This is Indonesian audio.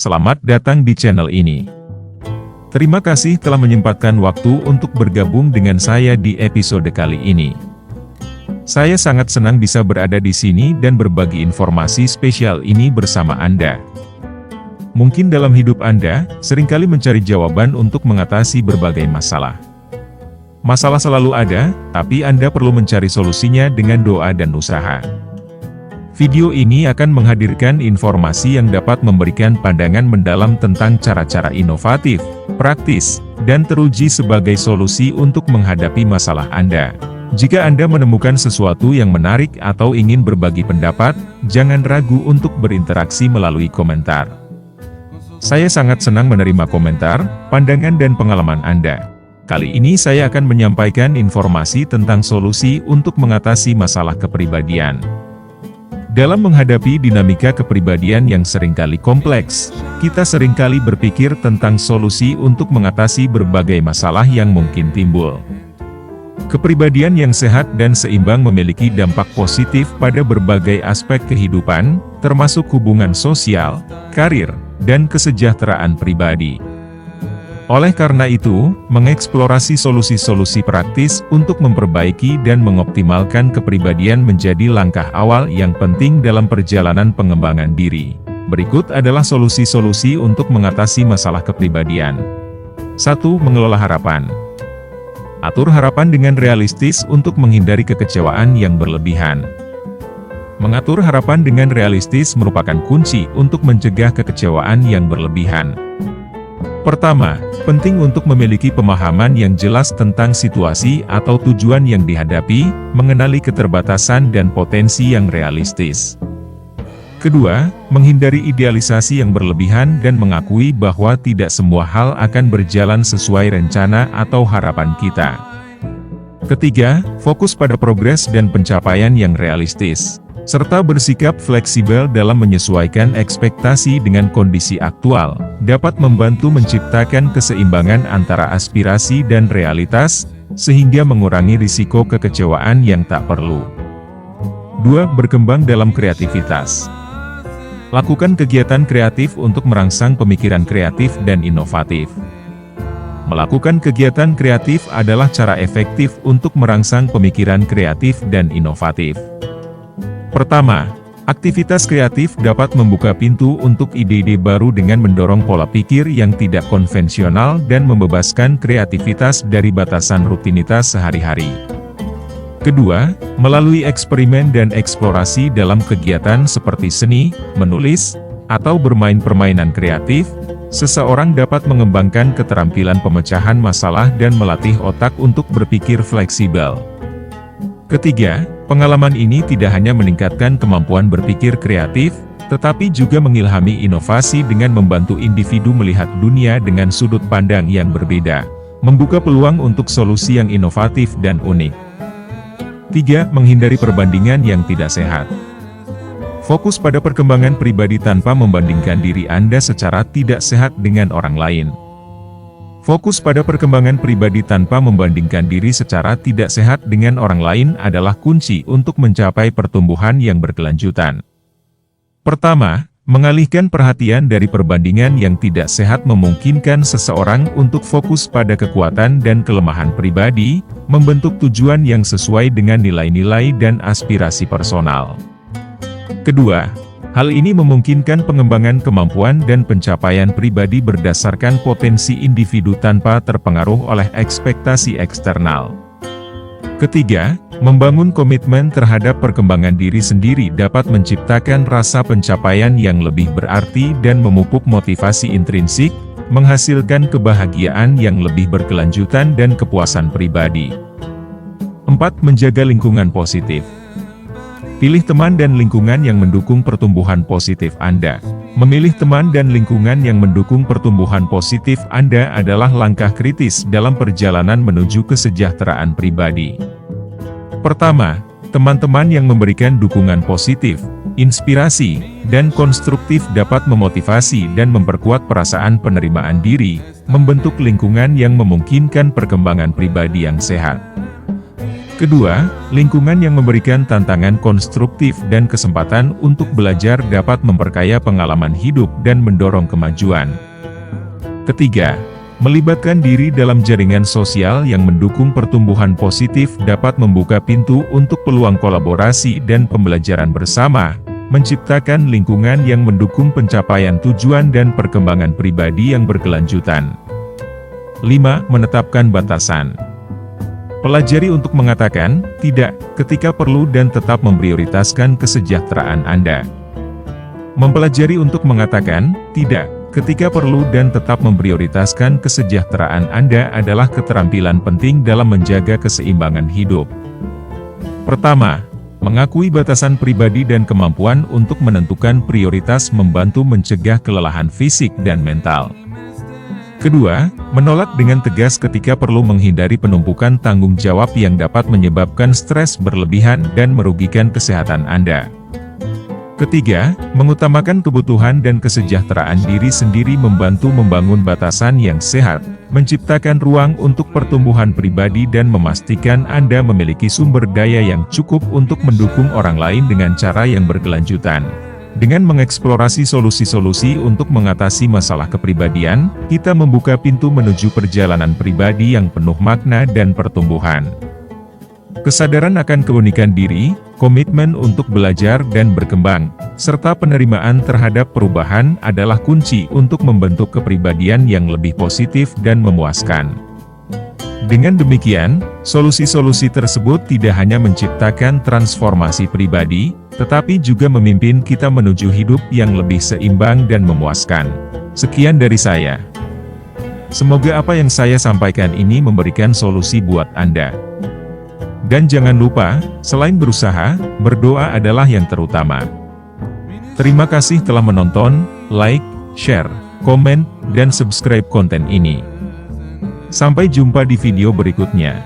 Selamat datang di channel ini. Terima kasih telah menyempatkan waktu untuk bergabung dengan saya di episode kali ini. Saya sangat senang bisa berada di sini dan berbagi informasi spesial ini bersama Anda. Mungkin dalam hidup Anda, seringkali mencari jawaban untuk mengatasi berbagai masalah. Masalah selalu ada, tapi Anda perlu mencari solusinya dengan doa dan usaha. Video ini akan menghadirkan informasi yang dapat memberikan pandangan mendalam tentang cara-cara inovatif, praktis, dan teruji sebagai solusi untuk menghadapi masalah Anda. Jika Anda menemukan sesuatu yang menarik atau ingin berbagi pendapat, jangan ragu untuk berinteraksi melalui komentar. Saya sangat senang menerima komentar, pandangan dan pengalaman Anda. Kali ini saya akan menyampaikan informasi tentang solusi untuk mengatasi masalah kepribadian. Dalam menghadapi dinamika kepribadian yang seringkali kompleks, kita seringkali berpikir tentang solusi untuk mengatasi berbagai masalah yang mungkin timbul. Kepribadian yang sehat dan seimbang memiliki dampak positif pada berbagai aspek kehidupan, termasuk hubungan sosial, karir, dan kesejahteraan pribadi. Oleh karena itu, mengeksplorasi solusi-solusi praktis untuk memperbaiki dan mengoptimalkan kepribadian menjadi langkah awal yang penting dalam perjalanan pengembangan diri. Berikut adalah solusi-solusi untuk mengatasi masalah kepribadian. 1. Mengelola harapan. Atur harapan dengan realistis untuk menghindari kekecewaan yang berlebihan. Mengatur harapan dengan realistis merupakan kunci untuk mencegah kekecewaan yang berlebihan. Pertama, penting untuk memiliki pemahaman yang jelas tentang situasi atau tujuan yang dihadapi, mengenali keterbatasan dan potensi yang realistis. Kedua, menghindari idealisasi yang berlebihan dan mengakui bahwa tidak semua hal akan berjalan sesuai rencana atau harapan kita. Ketiga, fokus pada progres dan pencapaian yang realistis, serta bersikap fleksibel dalam menyesuaikan ekspektasi dengan kondisi aktual, dapat membantu menciptakan keseimbangan antara aspirasi dan realitas, sehingga mengurangi risiko kekecewaan yang tak perlu. 2. Berkembang dalam kreativitas. Lakukan kegiatan kreatif untuk merangsang pemikiran kreatif dan inovatif. Melakukan kegiatan kreatif adalah cara efektif untuk merangsang pemikiran kreatif dan inovatif. Pertama, aktivitas kreatif dapat membuka pintu untuk ide-ide baru dengan mendorong pola pikir yang tidak konvensional dan membebaskan kreativitas dari batasan rutinitas sehari-hari. Kedua, melalui eksperimen dan eksplorasi dalam kegiatan seperti seni, menulis, atau bermain permainan kreatif, seseorang dapat mengembangkan keterampilan pemecahan masalah dan melatih otak untuk berpikir fleksibel. Ketiga, pengalaman ini tidak hanya meningkatkan kemampuan berpikir kreatif, tetapi juga mengilhami inovasi dengan membantu individu melihat dunia dengan sudut pandang yang berbeda, membuka peluang untuk solusi yang inovatif dan unik. 3. Menghindari perbandingan yang tidak sehat. Fokus pada perkembangan pribadi tanpa membandingkan diri Anda secara tidak sehat dengan orang lain. Fokus pada perkembangan pribadi tanpa membandingkan diri secara tidak sehat dengan orang lain adalah kunci untuk mencapai pertumbuhan yang berkelanjutan. Pertama, mengalihkan perhatian dari perbandingan yang tidak sehat memungkinkan seseorang untuk fokus pada kekuatan dan kelemahan pribadi, membentuk tujuan yang sesuai dengan nilai-nilai dan aspirasi personal. Kedua, hal ini memungkinkan pengembangan kemampuan dan pencapaian pribadi berdasarkan potensi individu tanpa terpengaruh oleh ekspektasi eksternal. Ketiga, membangun komitmen terhadap perkembangan diri sendiri dapat menciptakan rasa pencapaian yang lebih berarti dan memupuk motivasi intrinsik, menghasilkan kebahagiaan yang lebih berkelanjutan dan kepuasan pribadi. 4. Menjaga lingkungan positif. Pilih teman dan lingkungan yang mendukung pertumbuhan positif Anda. Memilih teman dan lingkungan yang mendukung pertumbuhan positif Anda adalah langkah kritis dalam perjalanan menuju kesejahteraan pribadi. Pertama, teman-teman yang memberikan dukungan positif, inspirasi, dan konstruktif dapat memotivasi dan memperkuat perasaan penerimaan diri, membentuk lingkungan yang memungkinkan perkembangan pribadi yang sehat. Kedua, lingkungan yang memberikan tantangan konstruktif dan kesempatan untuk belajar dapat memperkaya pengalaman hidup dan mendorong kemajuan. Ketiga, melibatkan diri dalam jaringan sosial yang mendukung pertumbuhan positif dapat membuka pintu untuk peluang kolaborasi dan pembelajaran bersama, menciptakan lingkungan yang mendukung pencapaian tujuan dan perkembangan pribadi yang berkelanjutan. 5. Menetapkan batasan. Pelajari untuk mengatakan tidak ketika perlu dan tetap memprioritaskan kesejahteraan Anda. Mempelajari untuk mengatakan tidak ketika perlu dan tetap memprioritaskan kesejahteraan Anda adalah keterampilan penting dalam menjaga keseimbangan hidup. Pertama, mengakui batasan pribadi dan kemampuan untuk menentukan prioritas membantu mencegah kelelahan fisik dan mental. Kedua, menolak dengan tegas ketika perlu menghindari penumpukan tanggung jawab yang dapat menyebabkan stres berlebihan dan merugikan kesehatan Anda. Ketiga, mengutamakan kebutuhan dan kesejahteraan diri sendiri membantu membangun batasan yang sehat, menciptakan ruang untuk pertumbuhan pribadi dan memastikan Anda memiliki sumber daya yang cukup untuk mendukung orang lain dengan cara yang berkelanjutan. Dengan mengeksplorasi solusi-solusi untuk mengatasi masalah kepribadian, kita membuka pintu menuju perjalanan pribadi yang penuh makna dan pertumbuhan. Kesadaran akan keunikan diri, komitmen untuk belajar dan berkembang, serta penerimaan terhadap perubahan adalah kunci untuk membentuk kepribadian yang lebih positif dan memuaskan. Dengan demikian, solusi-solusi tersebut tidak hanya menciptakan transformasi pribadi, tetapi juga memimpin kita menuju hidup yang lebih seimbang dan memuaskan. Sekian dari saya. Semoga apa yang saya sampaikan ini memberikan solusi buat Anda. Dan jangan lupa, selain berusaha, berdoa adalah yang terutama. Terima kasih telah menonton, like, share, komen, dan subscribe konten ini. Sampai jumpa di video berikutnya.